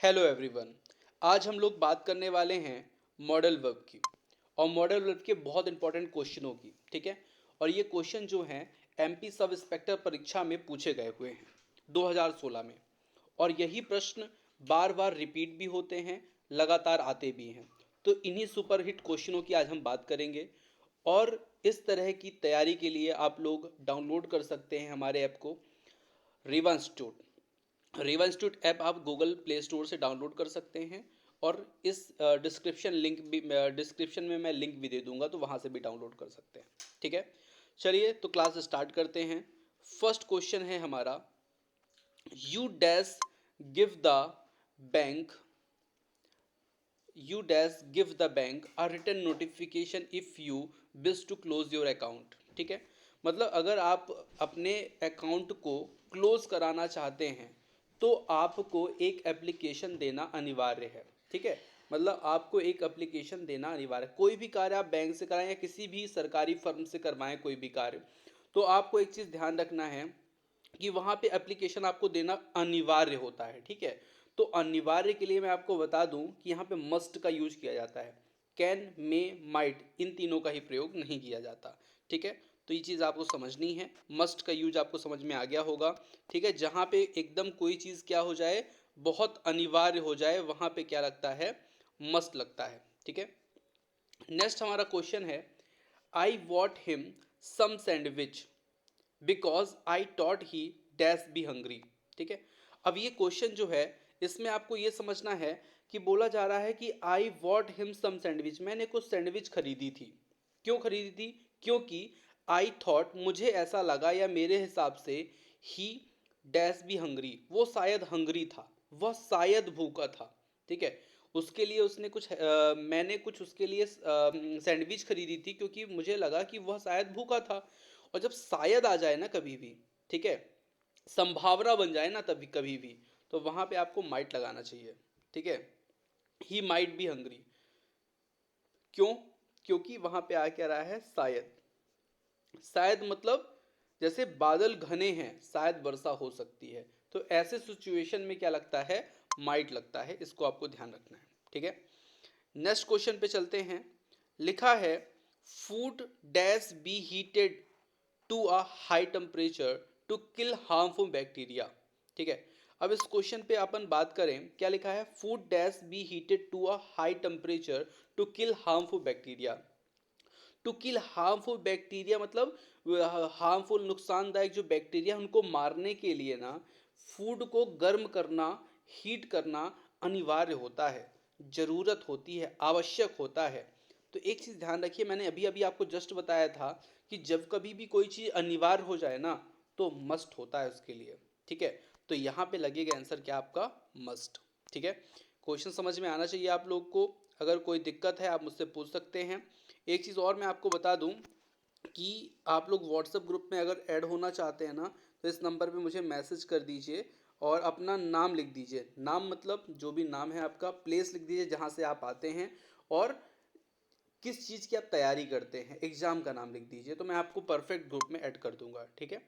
Hello everyone. आज हम लोग बात करने वाले हैं मॉडल वर्ब की और मॉडल वर्ब के बहुत इंपॉर्टेंट क्वेश्चनों की। ठीक है। और ये क्वेश्चन जो हैं एमपी सब इंस्पेक्टर परीक्षा में पूछे गए हुए हैं 2016 में। और यही प्रश्न बार बार रिपीट भी होते हैं, लगातार आते भी हैं। तो इन्हीं सुपरहिट क्वेश्चनों की आज हम बात करेंगे। और इस तरह की तैयारी के लिए आप लोग डाउनलोड कर सकते हैं हमारे ऐप को, रेवा इंस्टीट्यूट। रेवा इंस्टीट्यूट ऐप आप गूगल प्ले स्टोर से डाउनलोड कर सकते हैं। और इस डिस्क्रिप्शन में मैं लिंक भी दे दूंगा, तो वहाँ से भी डाउनलोड कर सकते हैं। ठीक है, चलिए तो क्लास स्टार्ट करते हैं। फर्स्ट क्वेश्चन है हमारा, you dash give the bank you dash give the bank a return notification if you wish to close your account. ठीक है, मतलब अगर आप अपने अकाउंट को क्लोज कराना चाहते हैं तो आपको एक एप्लीकेशन देना अनिवार्य है। ठीक है, मतलब आपको एक एप्लीकेशन देना अनिवार्य है। कोई भी कार्य आप बैंक से कराएं या किसी भी सरकारी फर्म से करवाएं कोई भी कार्य, तो आपको एक चीज़ ध्यान रखना है कि वहाँ पे एप्लीकेशन आपको देना अनिवार्य होता है। ठीक है, तो अनिवार्य के लिए मैं आपको बता दूं कि यहाँ पे मस्ट का यूज किया जाता है। कैन, मे, माइट, इन तीनों का ही प्रयोग नहीं किया जाता। ठीक है, तो ये चीज़ आपको समझनी है। मस्ट का यूज आपको समझ में आ गया होगा। ठीक है, जहाँ पे एकदम कोई चीज़ क्या हो जाए, बहुत अनिवार्य हो जाए, वहाँ पे क्या लगता है, मस्ट लगता है। ठीक है, नेक्स्ट हमारा क्वेश्चन है, I want him some sandwich because I thought he dash be hungry. ठीक है, अब ये क्वेश्चन जो है इसमें आपको ये समझना है कि बोला जा रहा है कि आई वॉट हिम सम सैंडविच, मैंने कुछ सैंडविच खरीदी थी। क्यों खरीदी थी? क्योंकि आई थॉट, मुझे ऐसा लगा या मेरे हिसाब से, ही डैश बी हंग्री, वो शायद हंग्री था, वह शायद भूखा था। ठीक है, उसके लिए उसने कुछ मैंने कुछ उसके लिए सैंडविच खरीदी थी क्योंकि मुझे लगा कि वह शायद भूखा था। और जब शायद आ जाए ना कभी भी, ठीक है, संभावना बन जाए ना तभी कभी भी, तो वहां पे आपको माइट लगाना चाहिए। ठीक है, ही माइट बी हंग्री। क्यों? क्योंकि वहां पे आ क्या रहा है, शायद। शायद मतलब जैसे बादल घने हैं, शायद वर्षा हो सकती है, तो ऐसे सिचुएशन में क्या लगता है, माइट लगता है। इसको आपको ध्यान रखना है। ठीक है, नेक्स्ट क्वेश्चन पे चलते हैं। लिखा है, food dash be heated to a high temperature to kill harmful bacteria. ठीक है, अब इस क्वेश्चन पे अपन बात करें, क्या लिखा है, food dash be heated to a high temperature to kill harmful bacteria. To kill harmful bacteria मतलब हार्मफुल, नुकसानदायक जो बैक्टीरिया उनको मारने के लिए ना फूड को गर्म करना, हीट करना अनिवार्य होता है, ज़रूरत होती है, आवश्यक होता है। तो एक चीज़ ध्यान रखिए, मैंने अभी अभी आपको जस्ट बताया था कि जब कभी भी कोई चीज़ अनिवार्य हो जाए ना, तो मस्ट होता है उसके लिए। ठीक है, तो यहाँ पे लगेगा आंसर क्या आपका, मस्ट। ठीक है, क्वेश्चन समझ में आना चाहिए आप लोग को। अगर कोई दिक्कत है आप मुझसे पूछ सकते हैं। एक चीज़ और मैं आपको बता दूं कि आप लोग व्हाट्सएप ग्रुप में अगर ऐड होना चाहते हैं ना, तो इस नंबर पे मुझे मैसेज कर दीजिए और अपना नाम लिख दीजिए। नाम मतलब जो भी नाम है आपका, प्लेस लिख दीजिए जहाँ से आप आते हैं, और किस चीज़ की आप तैयारी करते हैं, एग्ज़ाम का नाम लिख दीजिए, तो मैं आपको परफेक्ट ग्रुप में ऐड कर दूंगा। ठीक है,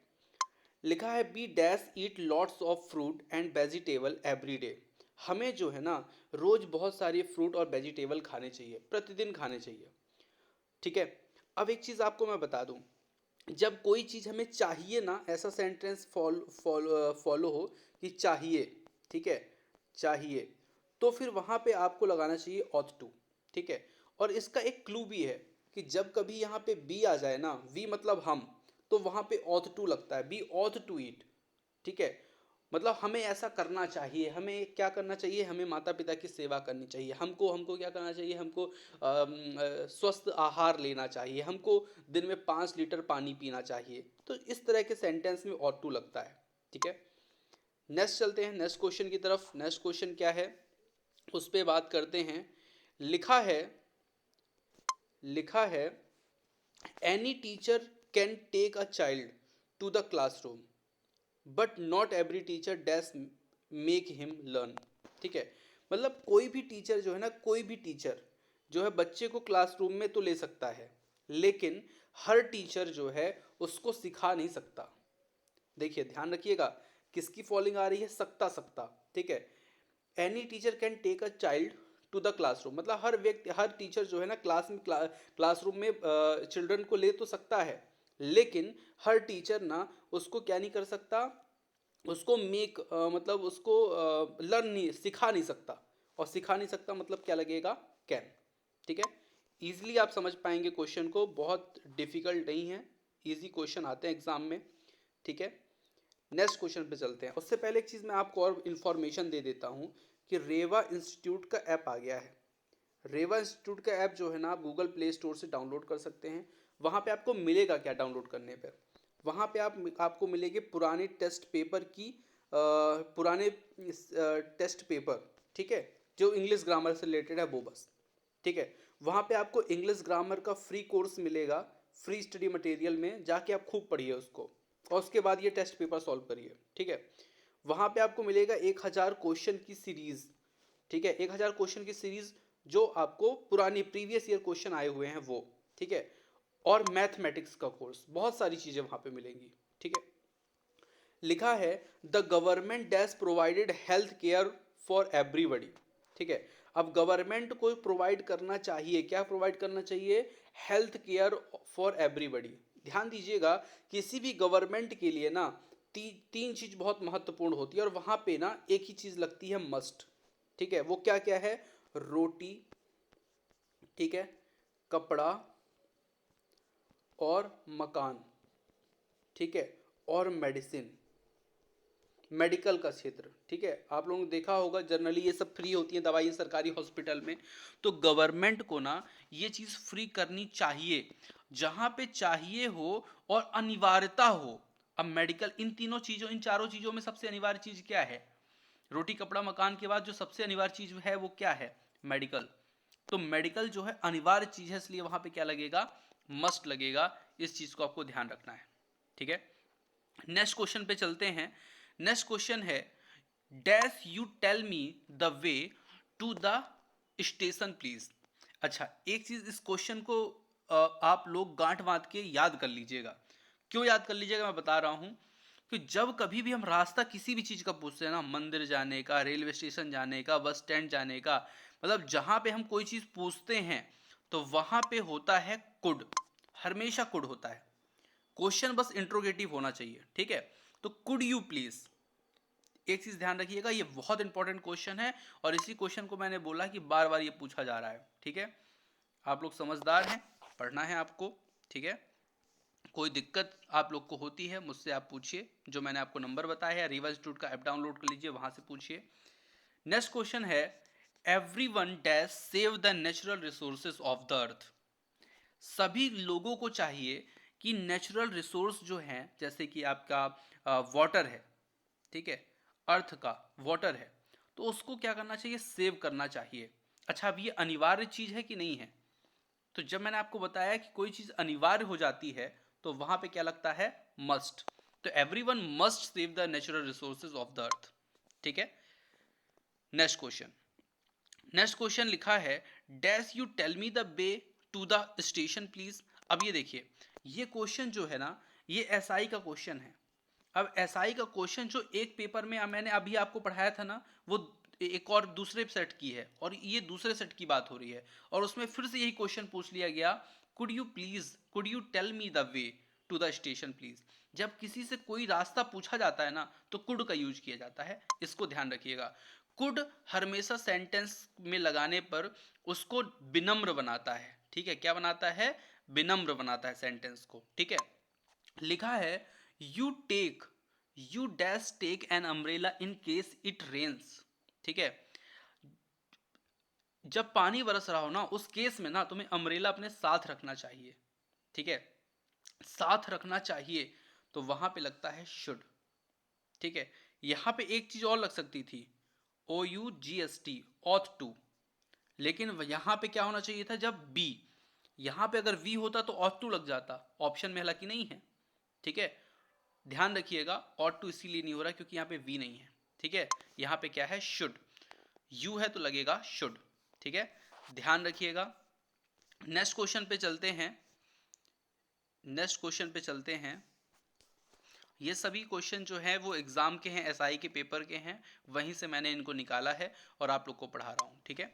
लिखा है, be dash eat lots of fruit and vegetable every day. हमें जो है ना रोज़ बहुत सारी फ्रूट और वेजिटेबल खाने चाहिए, प्रतिदिन खाने चाहिए। ठीक है, अब एक चीज़ आपको मैं बता दूं, जब कोई चीज़ हमें चाहिए ना, ऐसा सेंटेंस फॉलो हो कि चाहिए, ठीक है, चाहिए, तो फिर वहाँ पे आपको लगाना चाहिए ऑथ टू। ठीक है, और इसका एक क्लू भी है कि जब कभी यहाँ पे बी आ जाए ना, वी मतलब हम, तो वहाँ पे ऑथ टू लगता है, बी ऑथ टू ईट। ठीक है, मतलब हमें ऐसा करना चाहिए, हमें क्या करना चाहिए, हमें माता पिता की सेवा करनी चाहिए, हमको हमको क्या करना चाहिए, हमको स्वस्थ आहार लेना चाहिए, हमको दिन में 5 लीटर पानी पीना चाहिए। तो इस तरह के सेंटेंस में ऑट टू लगता है। ठीक है, नेक्स्ट चलते हैं नेक्स्ट क्वेश्चन की तरफ। नेक्स्ट क्वेश्चन क्या है उस पर बात करते हैं। लिखा है, लिखा है, any teacher can take a child to the classroom but not every teacher dash make him learn. ठीक है, मतलब कोई भी टीचर जो है ना, कोई भी टीचर जो है बच्चे को क्लासरूम में तो ले सकता है, लेकिन हर टीचर जो है उसको सिखा नहीं सकता। देखिए ध्यान रखिएगा, किसकी फॉलिंग आ रही है, सकता सकता। ठीक है, any teacher can take a child to the classroom, मतलब हर व्यक्ति, हर टीचर जो है ना क्लासरूम में चिल्ड्रन को ले तो सकता है, लेकिन हर टीचर ना उसको क्या नहीं कर सकता, उसको मतलब उसको लर्न नहीं, सिखा नहीं सकता। और सिखा नहीं सकता मतलब क्या लगेगा, कैन। ठीक है, इजीली आप समझ पाएंगे क्वेश्चन को, बहुत डिफिकल्ट नहीं है, इजी क्वेश्चन आते हैं एग्जाम में। ठीक है, नेक्स्ट क्वेश्चन पे चलते हैं। उससे पहले एक चीज़ मैं आपको और इन्फॉर्मेशन दे देता हूँ कि रेवा इंस्टीट्यूट का ऐप आ गया है। रेवा इंस्टीट्यूट का ऐप जो है ना, आप गूगल प्ले स्टोर से डाउनलोड कर सकते हैं। वहाँ पे आपको मिलेगा क्या डाउनलोड करने पर, वहाँ पे आपको मिलेगी पुराने टेस्ट पेपर की पुराने टेस्ट पेपर, ठीक है, जो इंग्लिश ग्रामर से रिलेटेड है वो बस। ठीक है, वहाँ पे आपको इंग्लिश ग्रामर का फ्री कोर्स मिलेगा, फ्री स्टडी मटेरियल में, जाके आप खूब पढ़िए उसको, और उसके बाद ये टेस्ट पेपर सॉल्व करिए। ठीक है, वहाँ पे आपको मिलेगा 1000 क्वेश्चन की सीरीज। ठीक है, 1000 क्वेश्चन की सीरीज, जो आपको पुरानी प्रीवियस ईयर क्वेश्चन आए हुए हैं वो। ठीक है, और मैथमेटिक्स का कोर्स, बहुत सारी चीज़ें वहाँ पे मिलेंगी। ठीक है, लिखा है the government dash provided health care for everybody. ठीक है, अब गवर्नमेंट को प्रोवाइड करना चाहिए, क्या प्रोवाइड करना चाहिए, हेल्थ केयर फॉर एवरीबडी। ध्यान दीजिएगा, किसी भी गवर्नमेंट के लिए ना तीन चीज बहुत महत्वपूर्ण होती है, और वहां पे ना एक ही चीज लगती है मस्ट। ठीक है, वो क्या क्या है, रोटी, ठीक है, कपड़ा और मकान, ठीक है, और मेडिसिन, मेडिकल का क्षेत्र। ठीक है, आप लोगों ने देखा होगा जनरली ये सब फ्री होती हैं दवाई सरकारी हॉस्पिटल में, तो गवर्नमेंट को ना ये चीज़ फ्री करनी चाहिए, जहाँ पे चाहिए हो और अनिवार्यता हो। अब मेडिकल, इन तीनों चीज़ों, इन चारों चीज़ों में सबसे अनिवार्य चीज़ क्या है, रोटी कपड़ा मकान के बाद जो सबसे अनिवार्य चीज़ है वो क्या है, मेडिकल। तो मेडिकल जो है अनिवार्य चीज़ है, इसलिए वहाँ पे क्या लगेगा, मस्ट लगेगा। इस चीज़ को आपको ध्यान रखना है। ठीक है, नेक्स्ट क्वेश्चन पे चलते हैं। नेक्स्ट क्वेश्चन है, dash you tell me the way to the station please. अच्छा, एक चीज इस क्वेश्चन को आप लोग गांठ बांध के याद कर लीजिएगा। क्यों याद कर लीजिएगा, मैं बता रहा हूं कि जब कभी भी हम रास्ता किसी भी चीज का पूछते हैं ना, मंदिर जाने का, रेलवे स्टेशन जाने का, बस स्टैंड जाने का, मतलब जहां पे हम कोई चीज पूछते हैं तो वहां पे होता है कुड, हमेशा कुड होता है। क्वेश्चन बस इंट्रोगेटिव होना चाहिए। ठीक है, तो कुड यू प्लीज, एक चीज ध्यान रखिएगा, ये बहुत इंपॉर्टेंट क्वेश्चन है, और इसी क्वेश्चन को मैंने बोला कि बार बार ये पूछा जा रहा है। ठीक है, आप लोग समझदार हैं, पढ़ना है आपको। ठीक है, कोई दिक्कत आप लोग को होती है मुझसे आप पूछिए, जो मैंने आपको नंबर बताया है, रीवा इंस्टीट्यूट का ऐप डाउनलोड कर लीजिए, वहां से पूछिए। नेक्स्ट क्वेश्चन है, everyone dash save the natural resources of the अर्थ। सभी लोगों को चाहिए कि नेचुरल रिसोर्स जो हैं, जैसे कि आपका वाटर है, ठीक है, अर्थ का वाटर है, तो उसको क्या करना चाहिए, सेव करना चाहिए। अच्छा, अब ये अनिवार्य चीज है कि नहीं है, तो जब मैंने आपको बताया कि कोई चीज अनिवार्य हो जाती है तो वहां पे क्या लगता है, मस्ट। तो everyone must save the natural resources of the earth. ठीक है, नेक्स्ट क्वेश्चन। नेक्स्ट क्वेश्चन लिखा है, dash you tell me the way to the station please. अब ये देखिए, ये क्वेश्चन जो है ना, ये एसआई का क्वेश्चन है। अब एसआई का क्वेश्चन जो एक पेपर में मैंने अभी आपको पढ़ाया था ना, वो एक और दूसरे सेट की है, और ये दूसरे सेट की बात हो रही है, और उसमें फिर से यही क्वेश्चन पूछ लिया गया, could you tell me the way to the station please. जब किसी से कोई रास्ता पूछा जाता है ना, तो कुड का यूज किया जाता है, इसको ध्यान रखिएगा। कुड हमेशा सेंटेंस में लगाने पर उसको विनम्र बनाता है। ठीक है, क्या बनाता है, विनम्र बनाता है सेंटेंस को। ठीक है, लिखा है, you take you dash take an umbrella in case it rains. ठीक है, जब पानी बरस रहा हो ना, उस केस में ना तुम्हें अम्ब्रेला अपने साथ रखना चाहिए। ठीक है, साथ रखना चाहिए, तो वहां पे लगता है शुड। ठीक है, यहां पे एक चीज और लग सकती थी, OUGST, ऑथ टू, लेकिन यहां पे क्या होना चाहिए था, जब बी, यहां पे अगर वी होता तो ऑथ टू लग जाता, ऑप्शन में हालांकि नहीं है। ठीक है, ध्यान रखिएगा, ऑट टू इसीलिए नहीं हो रहा क्योंकि यहाँ पे वी नहीं है। ठीक है, यहाँ पे क्या है, शुड, यू है तो लगेगा शुड। ठीक है, ध्यान रखिएगा। नेक्स्ट क्वेश्चन पे चलते हैं। नेक्स्ट क्वेश्चन पे चलते हैं। ये सभी क्वेश्चन जो है वो एग्जाम के हैं, एसआई के पेपर के हैं, वहीं से मैंने इनको निकाला है और आप लोग को पढ़ा रहा हूँ, ठीक है।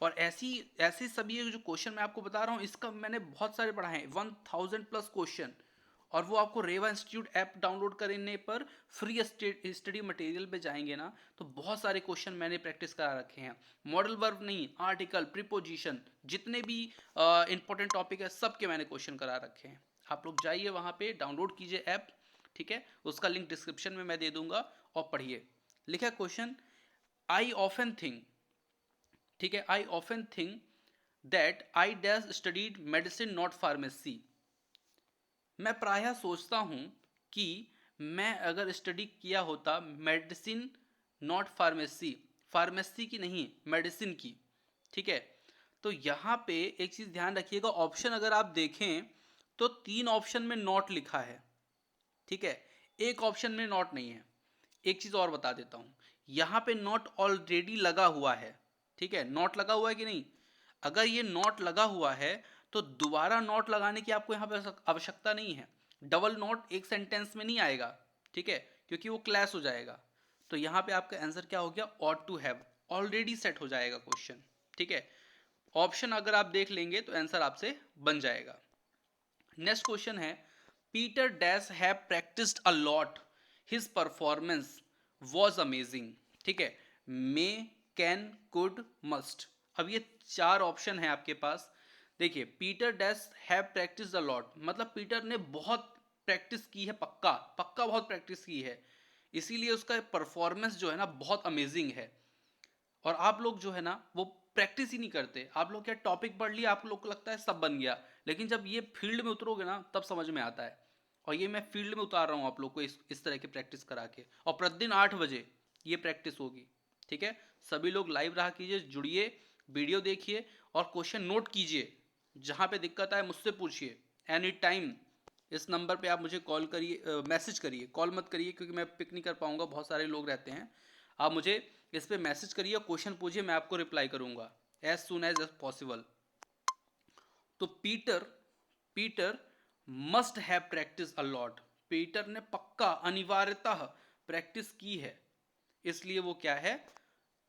और ऐसी ऐसे सभी जो क्वेश्चन मैं आपको बता रहा हूँ, इसका मैंने बहुत सारे पढ़ाए हैं, 1000+ क्वेश्चन। और वो आपको रेवा इंस्टीट्यूट ऐप डाउनलोड करने पर फ्री स्टडी मटेरियल पे जाएंगे ना, तो बहुत सारे क्वेश्चन मैंने प्रैक्टिस करा रखे हैं। मॉडल वर्ब नहीं, आर्टिकल, प्रीपोजिशन, जितने भी इंपॉर्टेंट टॉपिक है सबके मैंने क्वेश्चन करा रखे हैं। आप लोग जाइए वहाँ पे, डाउनलोड कीजिए ऐप, ठीक है। उसका लिंक डिस्क्रिप्शन में मैं दे दूंगा, और पढ़िए। लिखा क्वेश्चन, आई ऑफन थिंक, ठीक है, I often think that I dash studied medicine not pharmacy. मैं प्रायः सोचता हूं कि मैं अगर स्टडी किया होता मेडिसिन नॉट फार्मेसी, फार्मेसी की नहीं, मेडिसिन की, ठीक है। तो यहाँ पे एक चीज ध्यान रखिएगा, ऑप्शन अगर आप देखें तो 3 ऑप्शन में नॉट लिखा है, ठीक है, एक ऑप्शन में नॉट नहीं है। एक चीज और बता देता हूं, यहां पे नॉट ऑलरेडी लगा हुआ है, ठीक है, नॉट लगा हुआ है कि नहीं। अगर ये नॉट लगा हुआ है तो दोबारा नॉट लगाने की आपको यहां पे आवश्यकता नहीं है। डबल नॉट एक सेंटेंस में नहीं आएगा, ठीक है, क्योंकि वो क्लैश हो जाएगा। तो यहां पे आपका आंसर क्या हो गया, ought to have, already set हो जाएगा क्वेश्चन, ठीक है। ऑप्शन अगर आप देख लेंगे तो आंसर आपसे बन जाएगा। नेक्स्ट क्वेश्चन है, Peter dash have practised a lot, his performance was amazing, ठीक है। मे, कैन, कुड, मस्ट। अब ये 4 ऑप्शन है आपके पास। देखिए, Peter dash have practised a lot, मतलब पीटर ने बहुत प्रैक्टिस की है, पक्का पक्का बहुत प्रैक्टिस की है, इसीलिए उसका परफॉर्मेंस जो है ना बहुत अमेजिंग है। और आप लोग जो है ना वो प्रैक्टिस ही नहीं करते, आप लोग क्या टॉपिक पढ़ लिया, आप लोग को लगता है सब बन गया, लेकिन जब ये फील्ड में उतरोगे ना तब समझ में आता है। और ये मैं फील्ड में उतार रहा हूँ आप लोग को इस तरह की प्रैक्टिस करा के, और प्रतिदिन 8 बजे ये प्रैक्टिस होगी, ठीक है। सभी लोग लाइव रहा कीजिए, जुड़िए, वीडियो देखिए और क्वेश्चन नोट कीजिए। जहाँ पे दिक्कत आए मुझसे पूछिए एनी टाइम। इस नंबर पे आप मुझे कॉल करिए, मैसेज करिए, कॉल मत करिए क्योंकि मैं पिक नहीं कर पाऊंगा, बहुत सारे लोग रहते हैं। आप मुझे इस पे मैसेज करिए, क्वेश्चन पूछिए, मैं आपको रिप्लाई करूंगा एज सुन एज पॉसिबल। तो Peter Peter must have practice a lot, Peter ने पक्का अनिवार्यतः प्रैक्टिस की है, इसलिए वो क्या है,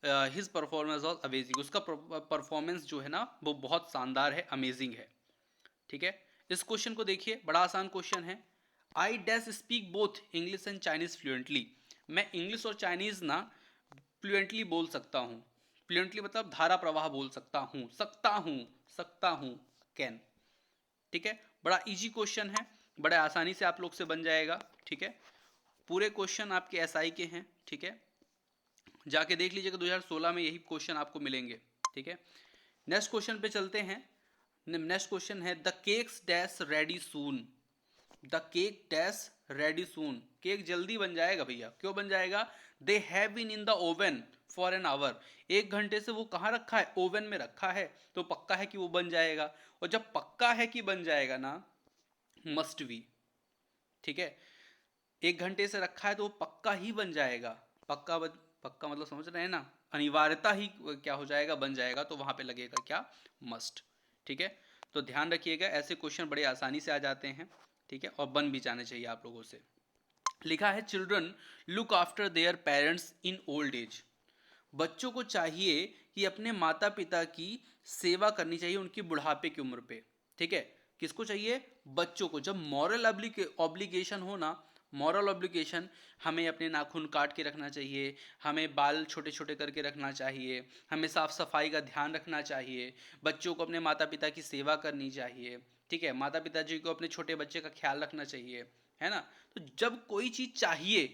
हिज परफॉर्मेंस वॉज अमेजिंग, उसका परफॉर्मेंस जो है ना वो बहुत शानदार है, अमेजिंग है, ठीक है। इस क्वेश्चन को देखिए, बड़ा आसान क्वेश्चन है। I dash speak both English and Chinese fluently, मैं इंग्लिश और चाइनीज ना फ्लुएंटली बोल सकता हूँ। फ्लुएंटली मतलब धारा प्रवाह बोल सकता हूँ, सकता हूँ, कैन, ठीक है। बड़ा इजी क्वेश्चन है, बड़े आसानी से आप लोग से बन जाएगा, ठीक है। पूरे क्वेश्चन आपके एसआई के हैं, ठीक है, जाके देख लीजिएगा 2016 में यही क्वेश्चन आपको मिलेंगे, ठीक है। नेक्स्ट क्वेश्चन पे चलते हैं। नेक्स्ट क्वेश्चन है, the cakes dash ready soon, the cake dash ready soon, cake जल्दी बन जाएगा भैया, क्यों बन जाएगा, they have been in the oven for an hour, 1 घंटे से वो कहाँ रखा है, ओवन में रखा है, तो पक्का है कि वो बन जाएगा। और जब पक्का है कि बन जाएगा ना, मस्ट बी, ठीक है, 1 घंटे से रखा है तो वो पक्का ही बन जाएगा। पक्का मतलब समझ रहे हैं ना, अनिवार्यता ही क्या हो जाएगा, बन जाएगा, तो वहां पे लगेगा क्या, मस्ट, ठीक है। तो ध्यान रखिएगा, ऐसे क्वेश्चन बड़े आसानी से आ जाते हैं, ठीक है, और बन भी जाने चाहिए आप लोगों से। लिखा है, children look after their parents in old age, बच्चों को चाहिए कि अपने माता पिता की सेवा करनी चाहिए उनकी बुढ़ापे की उम्र पे, ठीक है। किसको चाहिए, बच्चों को। जब मॉरल ऑब्लिगेशन हो ना, मॉरल ऑब्लिगेशन, हमें अपने नाखून काट के रखना चाहिए, हमें बाल छोटे छोटे करके रखना चाहिए, हमें साफ सफाई का ध्यान रखना चाहिए, बच्चों को अपने माता पिता की सेवा करनी चाहिए, ठीक है, माता पिताजी को अपने छोटे बच्चे का ख्याल रखना चाहिए, है ना। तो जब कोई चीज़ चाहिए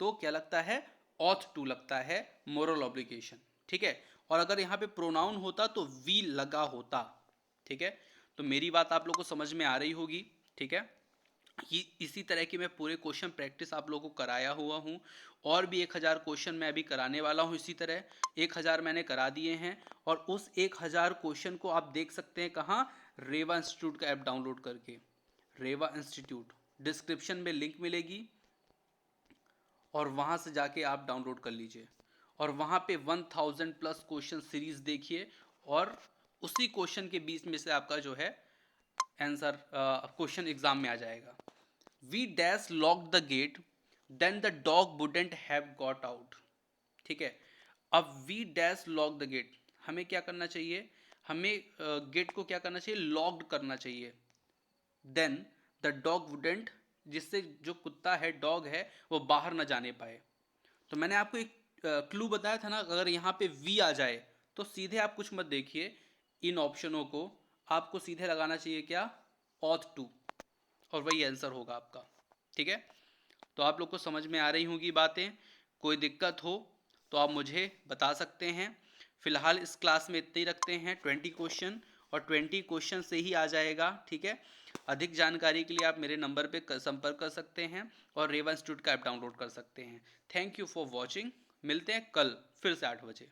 तो क्या लगता है, ऑथ टू लगता है, मोरल ऑब्लिगेशन, ठीक है। और अगर यहाँ पे प्रोनाउन होता तो वी लगा होता, ठीक है। तो मेरी बात आप लोग को समझ में आ रही होगी, ठीक है। इसी तरह की मैं पूरे क्वेश्चन प्रैक्टिस आप लोगों को कराया हुआ हूँ, और भी 1000 क्वेश्चन मैं अभी कराने वाला हूँ इसी तरह। 1000 मैंने करा दिए हैं, और उस 1000 क्वेश्चन को आप देख सकते हैं कहाँ, रेवा इंस्टीट्यूट का ऐप डाउनलोड करके, रेवा इंस्टीट्यूट, डिस्क्रिप्शन में लिंक मिलेगी, और वहाँ से जाके आप डाउनलोड कर लीजिए, और वहाँ पे 1000+ क्वेश्चन सीरीज देखिए, और उसी क्वेश्चन के बीच में से आपका जो है आंसर क्वेश्चन एग्जाम में आ जाएगा। We dash lock the gate then the dog wouldn't have got out. ठीक है, अब we dash lock the gate, हमें क्या करना चाहिए, हमें गेट को क्या करना चाहिए, लॉक्ड करना चाहिए। देन द डॉग वुडेंट, जिससे जो कुत्ता है, डॉग है, वो बाहर ना जाने पाए। तो मैंने आपको एक क्लू बताया था ना, अगर यहाँ पे वी आ जाए तो सीधे आप कुछ मत देखिए इन ऑप्शनों को, आपको सीधे लगाना चाहिए क्या, ऑथ टू, और वही आंसर होगा आपका। ठीक है, तो आप लोग को समझ में आ रही होंगी बातें, कोई दिक्कत हो तो आप मुझे बता सकते हैं। फिलहाल इस क्लास में इतने ही रखते हैं, 20 क्वेश्चन, और 20 क्वेश्चन से ही आ जाएगा। ठीक है, अधिक जानकारी के लिए आप मेरे नंबर पे संपर्क कर सकते हैं और रेवा इंस्टीट्यूट का ऐप डाउनलोड कर सकते हैं। थैंक यू फॉर वॉचिंग, मिलते हैं कल फिर से 8 बजे।